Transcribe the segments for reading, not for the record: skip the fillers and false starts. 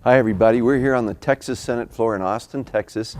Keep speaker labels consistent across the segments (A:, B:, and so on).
A: Hi everybody, we're here on the Texas Senate floor in Austin, Texas,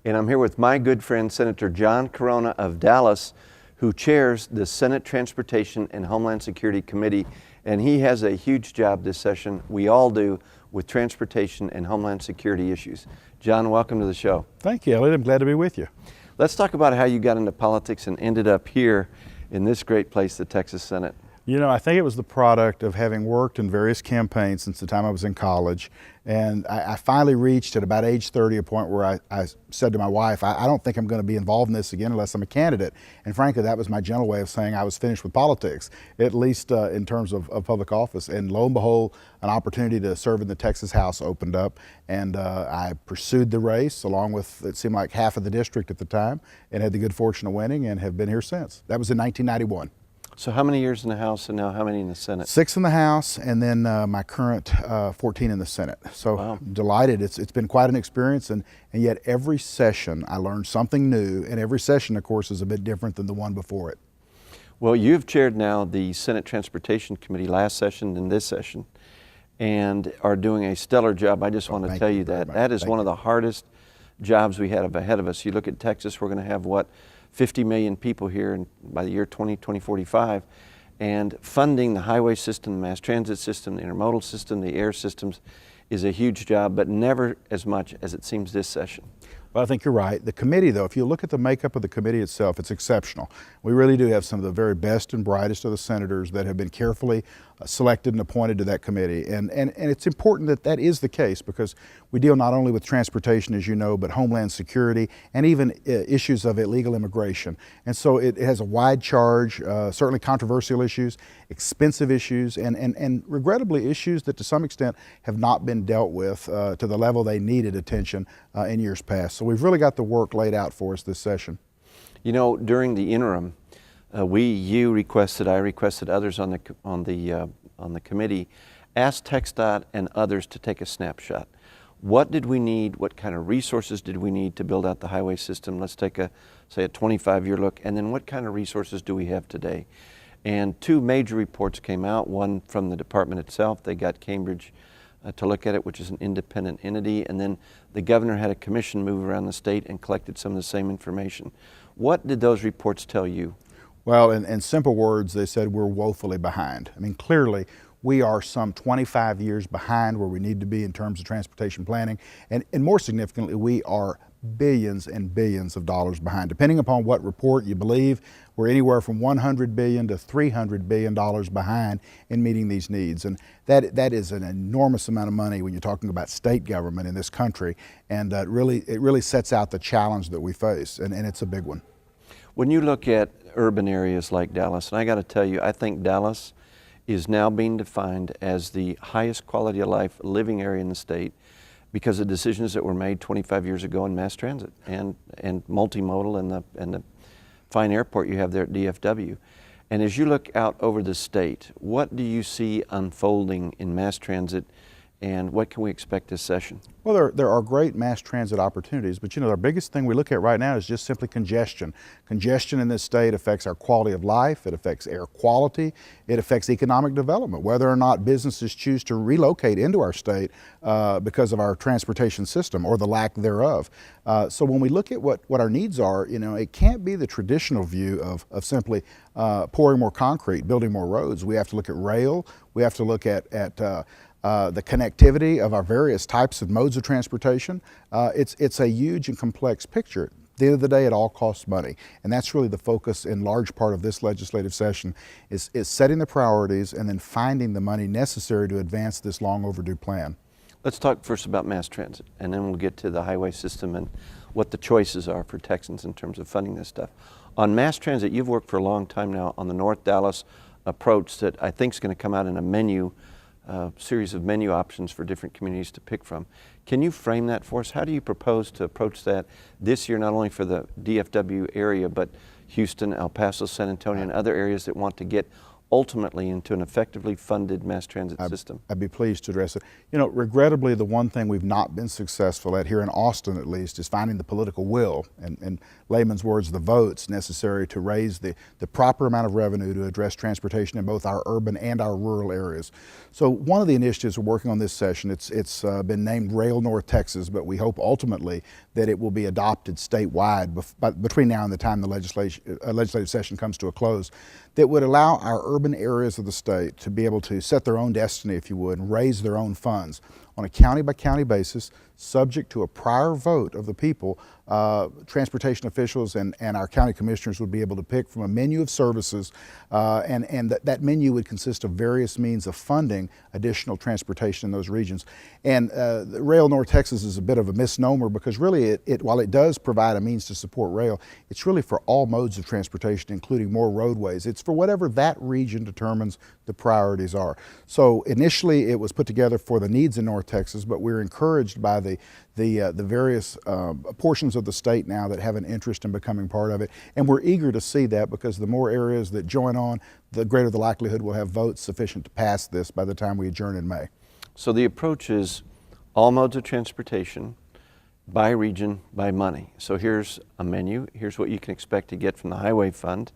A: and I'm here with my good friend Senator John Carona of Dallas, who chairs the Senate Transportation and Homeland Security Committee, and he has a huge job this session. We all do with transportation and homeland security issues. John, welcome to the show.
B: Thank you, Elliot. I'm glad to be with you.
A: Let's talk about how you got into politics and ended up here in this great place, the Texas Senate.
B: You know, I think it was the product of having worked in various campaigns since the time I was in college. And I finally reached at about age 30 a point where I said to my wife, I don't think I'm going to be involved in this again unless I'm a candidate. And frankly, that was my gentle way of saying I was finished with politics, at least in terms of public office. And lo and behold, an opportunity to serve in the Texas House opened up. And I pursued the race along with, it seemed like, half of the district at the time, and had the good fortune of winning and have been here since. That was in 1991.
A: So how many years in the House and now how many in the Senate?
B: 6 in the House, and then my current 14 in the Senate. So
A: wow.
B: Delighted. It's been quite an experience, and yet every session I learned something new, and every session, of course, is a bit different than the one before it.
A: Well, you've chaired now the Senate Transportation Committee last session and this session, and are doing a stellar job. I just want to tell you that that is one of the hardest jobs we have ahead of us. You look at Texas, we're going to have what? 50 million people here by the year 2045, and funding the highway system, the mass transit system, the intermodal system, the air systems is a huge job, but never as much as it seems this session.
B: Well, I think you're right. The committee, though, if you look at the makeup of the committee itself, it's exceptional. We really do have some of the very best and brightest of the senators that have been carefully selected and appointed to that committee. And it's important that that is the case, because we deal not only with transportation, as you know, but homeland security and even issues of illegal immigration. And so it has a wide charge, certainly controversial issues, expensive issues, and regrettably issues that to some extent have not been dealt with to the level they needed attention in years past. So we've really got the work laid out for us this session.
A: You know, during the interim, you requested, I requested, others on the committee, asked TxDOT and others to take a snapshot. What did we need? What kind of resources did we need to build out the highway system? Let's take say a 25-year look, and then what kind of resources do we have today? And two major reports came out, one from the department itself. They got Cambridge to look at it, which is an independent entity, and then the governor had a commission move around the state and collected some of the same information. What did those reports tell you?
B: Well, in simple words, they said we're woefully behind. I mean, clearly, we are some 25 years behind where we need to be in terms of transportation planning, and more significantly, we are billions and billions of dollars behind. Depending upon what report you believe, we're anywhere from $100 billion to $300 billion behind in meeting these needs. And that is an enormous amount of money when you're talking about state government in this country, and it really sets out the challenge that we face, and it's a big one.
A: When you look at urban areas like Dallas, and I got to tell you, I think Dallas is now being defined as the highest quality of life living area in the state because of decisions that were made 25 years ago in mass transit and multimodal and the fine airport you have there at DFW. And as you look out over the state, what do you see unfolding in mass transit, and what can we expect this session?
B: Well, there are great mass transit opportunities, but you know, our biggest thing we look at right now is just simply congestion. Congestion in this state affects our quality of life, it affects air quality, it affects economic development, whether or not businesses choose to relocate into our state because of our transportation system or the lack thereof. So when we look at what our needs are, you know, it can't be the traditional view of simply pouring more concrete, building more roads. We have to look at rail, we have to look at the connectivity of our various types of modes of transportation. It's a huge and complex picture. At the end of the day, it all costs money. And that's really the focus in large part of this legislative session is setting the priorities and then finding the money necessary to advance this long overdue plan.
A: Let's talk first about mass transit, and then we'll get to the highway system and what the choices are for Texans in terms of funding this stuff. On mass transit, you've worked for a long time now on the North Dallas approach that I think is going to come out in a series of menu options for different communities to pick from. Can you frame that for us? How do you propose to approach that this year, not only for the DFW area, but Houston, El Paso, San Antonio, and other areas that want to get ultimately into an effectively funded mass transit system?
B: I'd be pleased to address it. You know, regrettably, the one thing we've not been successful at here in Austin, at least, is finding the political will, and in layman's words, the votes necessary to raise the proper amount of revenue to address transportation in both our urban and our rural areas. So one of the initiatives we're working on this session, it's been named Rail North Texas, but we hope ultimately that it will be adopted statewide between now and the time the legislative session comes to a close, that would allow our urban areas of the state to be able to set their own destiny, if you would, and raise their own funds on a county-by-county basis, subject to a prior vote of the people. Transportation officials and our county commissioners would be able to pick from a menu of services, and that menu would consist of various means of funding additional transportation in those regions. And Rail North Texas is a bit of a misnomer, because really while it does provide a means to support rail, it's really for all modes of transportation, including more roadways. It's for whatever that region determines the priorities are. So initially it was put together for the needs in North Texas, but we're encouraged by the various portions of the state now that have an interest in becoming part of it. And we're eager to see that, because the more areas that join on, the greater the likelihood we'll have votes sufficient to pass this by the time we adjourn in May.
A: So the approach is all modes of transportation, by region, by money. So here's a menu, here's what you can expect to get from the highway fund,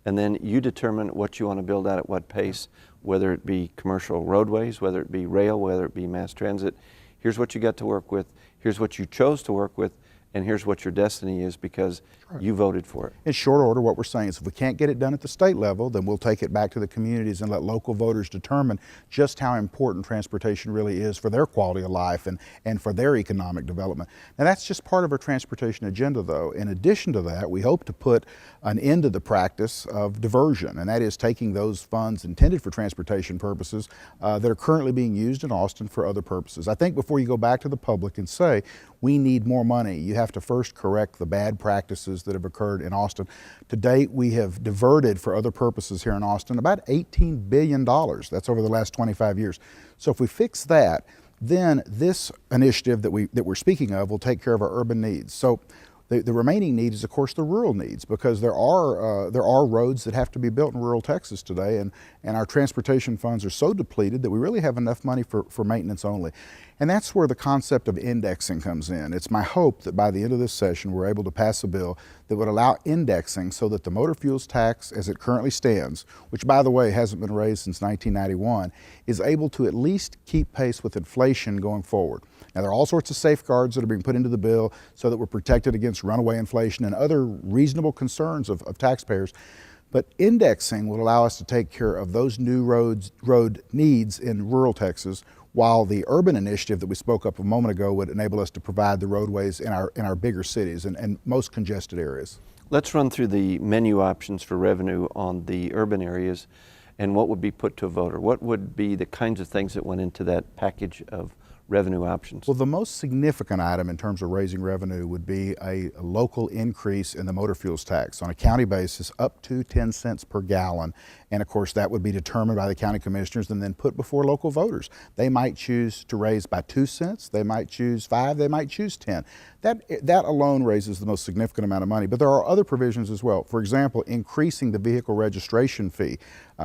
A: and then you determine what you want to build out at what pace, whether it be commercial roadways, whether it be rail, whether it be mass transit. Here's what you got to work with, here's what you chose to work with, and here's what your destiny is because you voted for it.
B: In short order, what we're saying is if we can't get it done at the state level, then we'll take it back to the communities and let local voters determine just how important transportation really is for their quality of life and for their economic development. Now, that's just part of our transportation agenda, though. In addition to that, we hope to put an end to the practice of diversion, and that is taking those funds intended for transportation purposes that are currently being used in Austin for other purposes. I think before you go back to the public and say, we need more money, you have to first correct the bad practices that have occurred in Austin. To date, we have diverted for other purposes here in Austin about $18 billion. That's over the last 25 years. So if we fix that, then this initiative that we're speaking of will take care of our urban needs. So the remaining need is, of course, the rural needs, because there are roads that have to be built in rural Texas today, and our transportation funds are so depleted that we really have enough money for maintenance only. And that's where the concept of indexing comes in. It's my hope that by the end of this session we're able to pass a bill that would allow indexing so that the motor fuels tax as it currently stands, which by the way hasn't been raised since 1991, is able to at least keep pace with inflation going forward. Now, there are all sorts of safeguards that are being put into the bill so that we're protected against runaway inflation and other reasonable concerns of taxpayers. But indexing will allow us to take care of those new road needs in rural Texas, while the urban initiative that we spoke of a moment ago would enable us to provide the roadways in our bigger cities and most congested areas.
A: Let's run through the menu options for revenue on the urban areas and what would be put to a voter. What would be the kinds of things that went into that package of revenue options?
B: Well, the most significant item in terms of raising revenue would be a local increase in the motor fuels tax on a county basis up to 10 cents per gallon. And of course, that would be determined by the county commissioners and then put before local voters. They might choose to raise by 2 cents, they might choose 5, they might choose 10. That alone raises the most significant amount of money, but there are other provisions as well. For example, increasing the vehicle registration fee.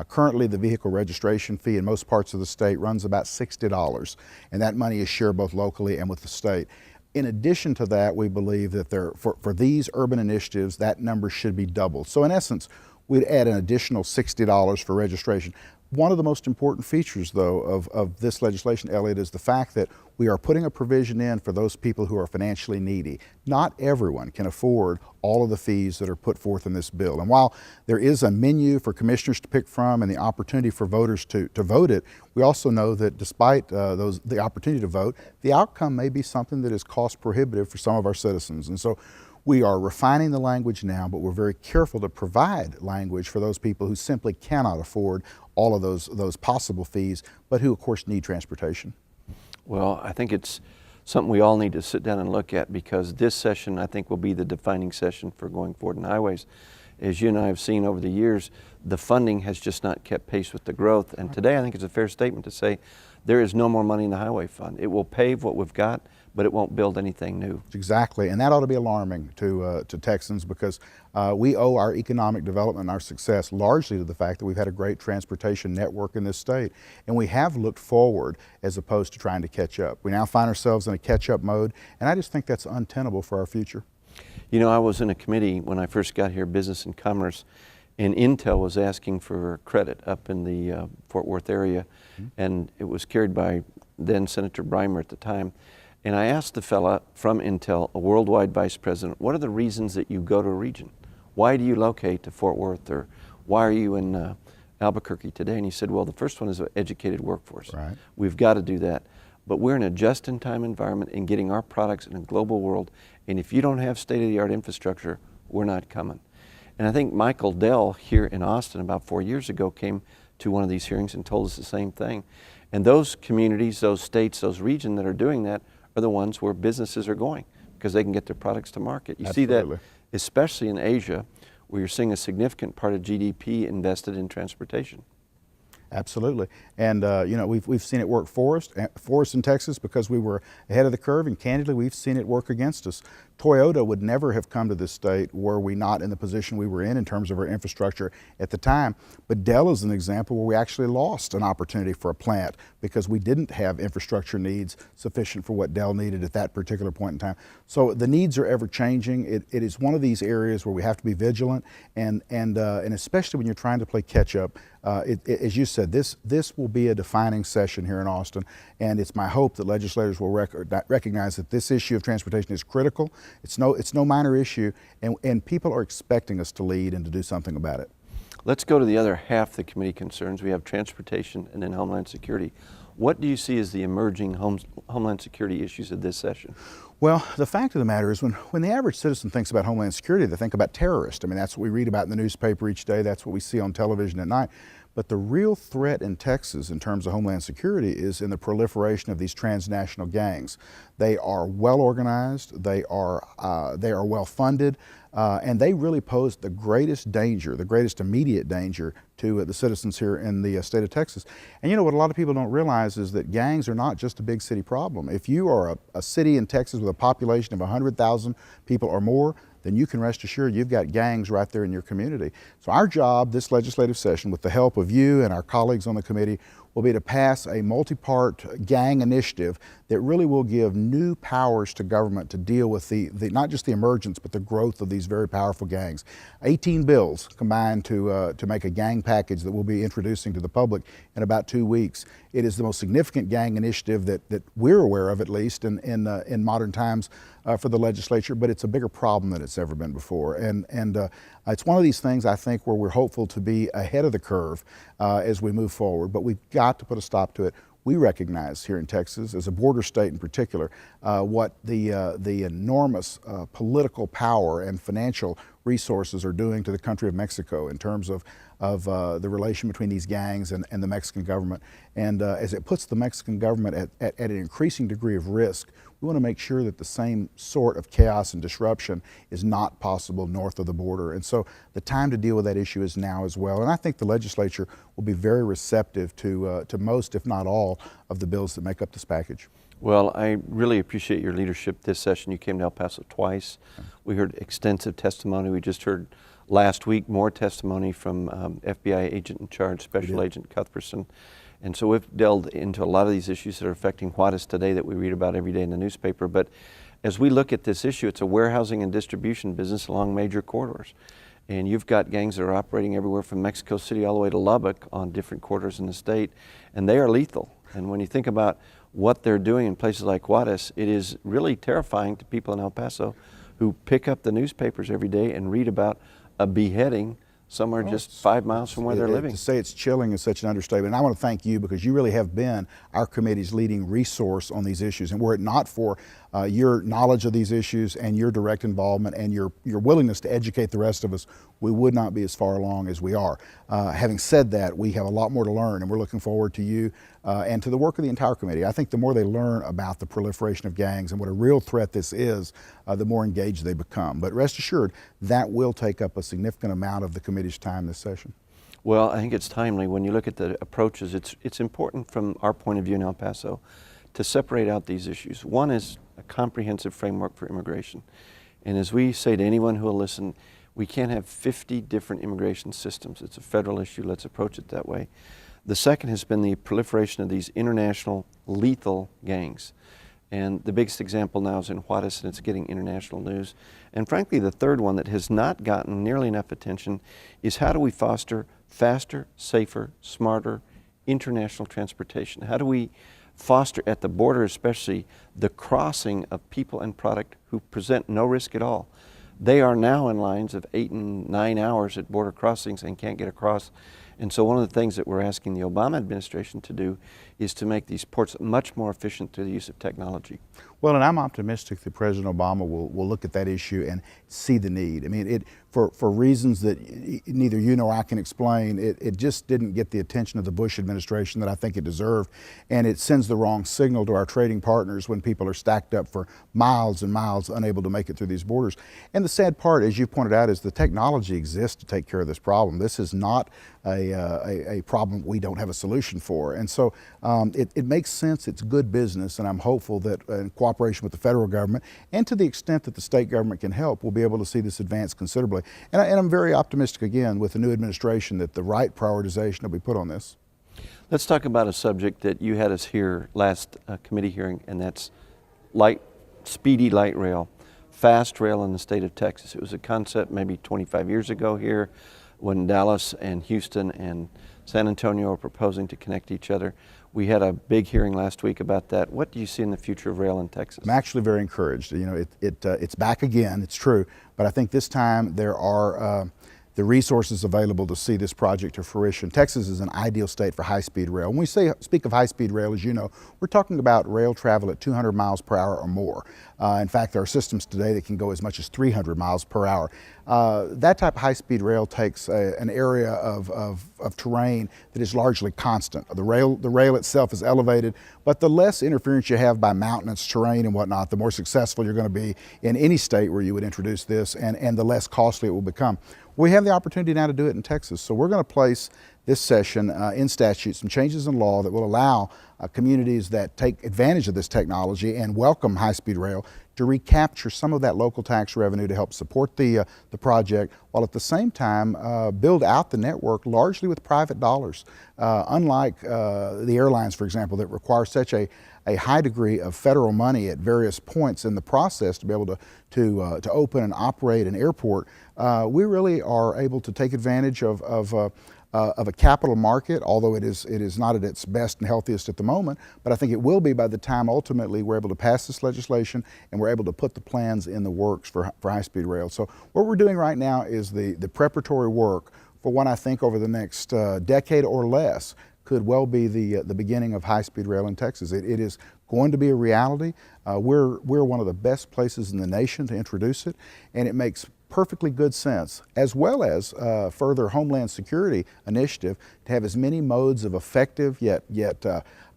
B: Currently, the vehicle registration fee in most parts of the state runs about $60, and that money is shared both locally and with the state. In addition to that, we believe that for these urban initiatives, that number should be doubled. So in essence, we'd add an additional $60 for registration. One of the most important features, though, of this legislation, Elliot, is the fact that we are putting a provision in for those people who are financially needy. Not everyone can afford all of the fees that are put forth in this bill. And while there is a menu for commissioners to pick from and the opportunity for voters to vote it, we also know that despite the opportunity to vote, the outcome may be something that is cost prohibitive for some of our citizens. And so we are refining the language now, but we're very careful to provide language for those people who simply cannot afford all of those possible fees, but who of course need transportation.
A: Well, I think it's something we all need to sit down and look at, because this session I think will be the defining session for going forward in highways. As you and I have seen over the years, the funding has just not kept pace with the growth, and today I think it's a fair statement to say there is no more money in the highway fund. It will pave what we've got, but it won't build anything new.
B: Exactly, and that ought to be alarming to Texans, because we owe our economic development and our success largely to the fact that we've had a great transportation network in this state, and we have looked forward as opposed to trying to catch up. We now find ourselves in a catch-up mode, and I just think that's untenable for our future.
A: You know, I was in a committee when I first got here, Business and Commerce, and Intel was asking for credit up in the Fort Worth area, and it was carried by then Senator Breimer at the time. And I asked the fella from Intel, a worldwide vice president, what are the reasons that you go to a region? Why do you locate to Fort Worth, or why are you in Albuquerque today? And he said, well, the first one is an educated workforce.
B: Right.
A: We've got to do that. But we're in a just-in-time environment and getting our products in a global world, and if you don't have state-of-the-art infrastructure, we're not coming. And I think Michael Dell here in Austin about 4 years ago came to one of these hearings and told us the same thing. And those communities, those states, those regions that are doing that are the ones where businesses are going, because they can get their products to market. You
B: Absolutely.
A: see that especially in Asia, where you're seeing a significant part of GDP invested in transportation.
B: Absolutely, and you know, we've seen it work for us in Texas because we were ahead of the curve, and candidly, we've seen it work against us. Toyota would never have come to this state were we not in the position we were in terms of our infrastructure at the time. But Dell is an example where we actually lost an opportunity for a plant because we didn't have infrastructure needs sufficient for what Dell needed at that particular point in time. So the needs are ever changing. It is one of these areas where we have to be vigilant, and especially when you're trying to play catch up. As you said, this will be a defining session here in Austin, and it's my hope that legislators will recognize that this issue of transportation is critical. It's no minor issue, and people are expecting us to lead and to do something about it.
A: Let's go to the other half of the committee concerns. We have transportation and then Homeland Security. What do you see as the emerging Homeland Security issues of this session?
B: Well, the fact of the matter is when the average citizen thinks about Homeland Security, they think about terrorists. I mean, that's what we read about in the newspaper each day. That's what we see on television at night. But the real threat in Texas in terms of Homeland Security is in the proliferation of these transnational gangs. They are well organized, they are well funded, and they really pose the greatest danger, the greatest immediate danger to the citizens here in the state of Texas. And you know what a lot of people don't realize is that gangs are not just a big city problem. If you are a city in Texas with a population of 100,000 people or more, then you can rest assured you've got gangs right there in your community. So our job this legislative session, with the help of you and our colleagues on the committee, will be to pass a multi-part gang initiative that really will give new powers to government to deal with the not just the emergence, but the growth of these very powerful gangs. 18 bills combined to make a gang package that we'll be introducing to the public in about 2 weeks. It is the most significant gang initiative that we're aware of, at least in modern times, for the legislature, but it's a bigger problem than it's ever been before. And it's one of these things, I think, where we're hopeful to be ahead of the curve as we move forward, but we've got to put a stop to it. We recognize here in Texas, as a border state in particular, what the enormous political power and financial resources are doing to the country of Mexico in terms of the relation between these gangs and the Mexican government. And as it puts the Mexican government at an increasing degree of risk, we want to make sure that the same sort of chaos and disruption is not possible north of the border. And so the time to deal with that issue is now as well. And I think the legislature will be very receptive to most, if not all, of the bills that make up this package.
A: Well, I really appreciate your leadership this session. You came to El Paso twice. We heard extensive testimony. We just heard last week more testimony from FBI agent in charge, Special Agent Cuthbertson. And so we've delved into a lot of these issues that are affecting Juarez today that we read about every day in the newspaper. But as we look at this issue, it's a warehousing and distribution business along major corridors. And you've got gangs that are operating everywhere from Mexico City all the way to Lubbock on different corridors in the state, and they are lethal. And when you think about what they're doing in places like Juarez, it is really terrifying to people in El Paso who pick up the newspapers every day and read about a beheading somewhere just 5 miles from where they're living.
B: To say it's chilling is such an understatement. And I want to thank you because you really have been our committee's leading resource on these issues. And were it not for your knowledge of these issues and your direct involvement and your willingness to educate the rest of us, we would not be as far along as we are. Having said that, we have a lot more to learn, and we're looking forward to you and to the work of the entire committee. I think the more they learn about the proliferation of gangs and what a real threat this is, the more engaged they become. But rest assured, that will take up a significant amount of the committee's time this session.
A: Well, I think it's timely. When you look at the approaches, it's important from our point of view in El Paso to separate out these issues. One is a comprehensive framework for immigration. And as we say to anyone who will listen, we can't have 50 different immigration systems. It's a federal issue. Let's approach it that way. The second has been the proliferation of these international lethal gangs. And the biggest example now is in Juarez, and it's getting international news. And frankly, the third one that has not gotten nearly enough attention is how do we foster faster, safer, smarter international transportation? How do we foster at the border especially the crossing of people and product who present no risk at all? They are now in lines of 8 and 9 hours at border crossings and can't get across. And so one of the things that we're asking the Obama administration to do is to make these ports much more efficient through the use of technology.
B: Well, and I'm optimistic that President Obama will look at that issue and see the need. I mean, for reasons that neither you nor I can explain, it just didn't get the attention of the Bush administration that I think it deserved, and it sends the wrong signal to our trading partners when people are stacked up for miles and miles unable to make it through these borders. And the sad part, as you pointed out, is the technology exists to take care of this problem. This is not a problem we don't have a solution for. And so it makes sense, it's good business, and I'm hopeful that in cooperation with the federal government and to the extent that the state government can help, we'll be able to see this advance considerably. And I'm very optimistic again with the new administration that the right prioritization will be put on this.
A: Let's talk about a subject that you had us here last committee hearing, and that's speedy light rail, fast rail in the state of Texas. It was a concept maybe 25 years ago here when Dallas and Houston and San Antonio were proposing to connect each other. We had a big hearing last week about that. What do you see in the future of rail in Texas?
B: I'm actually very encouraged. You know, it's back again, it's true, but I think this time there are the resources available to see this project to fruition. Texas is an ideal state for high-speed rail. When we speak of high-speed rail, as you know, we're talking about rail travel at 200 miles per hour or more. In fact, there are systems today that can go as much as 300 miles per hour. That type of high-speed rail takes an area of terrain that is largely constant. The rail itself is elevated, but the less interference you have by mountainous terrain and whatnot, the more successful you're going to be in any state where you would introduce this, and the less costly it will become. We have the opportunity now to do it in Texas, so we're going to place this session in statute some changes in law that will allow communities that take advantage of this technology and welcome high-speed rail to recapture some of that local tax revenue to help support the project, while at the same time build out the network largely with private dollars. Unlike the airlines, for example, that require such a high degree of federal money at various points in the process to be able to open and operate an airport, we really are able to take advantage of a capital market, although it is not at its best and healthiest at the moment, but I think it will be by the time ultimately we're able to pass this legislation and we're able to put the plans in the works for high-speed rail. So what we're doing right now is the preparatory work for what I think over the next decade or less could well be the beginning of high-speed rail in Texas. It is going to be a reality. We're one of the best places in the nation to introduce it, and it makes perfectly good sense, as well as further Homeland Security initiative, to have as many modes of effective yet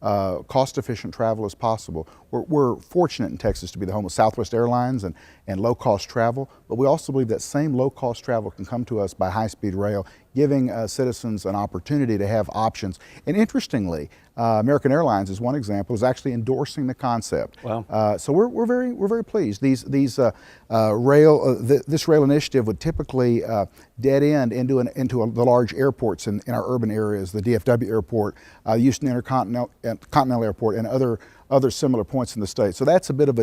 B: cost-efficient travel as possible. We're fortunate in Texas to be the home of Southwest Airlines and low-cost travel, but we also believe that same low-cost travel can come to us by high-speed rail, giving citizens an opportunity to have options. And interestingly, American Airlines, is one example, is actually endorsing the concept.
A: Wow.
B: So we're very pleased. This rail initiative would typically dead end into the large airports in our urban areas, the DFW Airport, Houston Intercontinental Airport, and other similar points in the state. So that's a bit of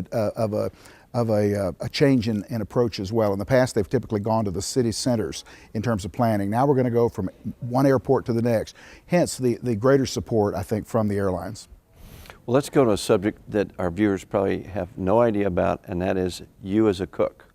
B: a change in approach as well. In the past, they've typically gone to the city centers in terms of planning. Now we're going to go from one airport to the next, hence the greater support, I think, from the airlines.
A: Well, let's go to a subject that our viewers probably have no idea about, and that is you as a cook.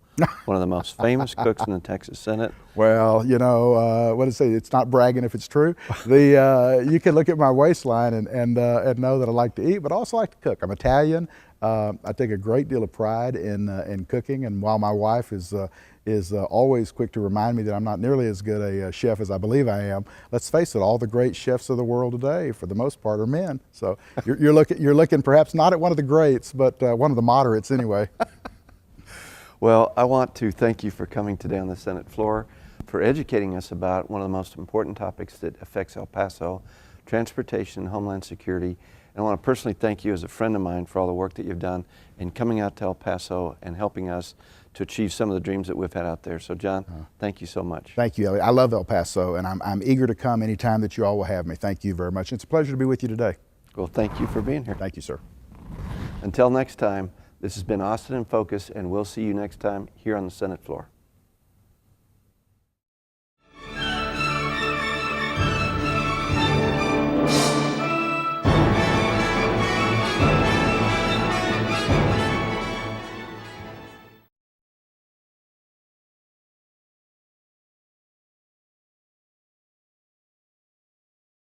A: One of the most famous cooks in the Texas Senate.
B: Well, you know, what to say, it's not bragging if it's true. You can look at my waistline and know that I like to eat, but I also like to cook. I'm Italian. I take a great deal of pride in cooking, and while my wife is always quick to remind me that I'm not nearly as good a chef as I believe I am, let's face it, all the great chefs of the world today, for the most part, are men. So you're looking perhaps not at one of the greats, but one of the moderates anyway.
A: Well, I want to thank you for coming today on the Senate floor, for educating us about one of the most important topics that affects El Paso, transportation and Homeland Security, And I want to personally thank you as a friend of mine for all the work that you've done in coming out to El Paso and helping us to achieve some of the dreams that we've had out there. So John, thank you so much.
B: Thank you, Elliot. I love El Paso, and I'm eager to come anytime that you all will have me. Thank you very much. It's a pleasure to be with you today.
A: Well, thank you for being here.
B: Thank you, sir.
A: Until next time, this has been Austin in Focus, and we'll see you next time here on the Senate floor.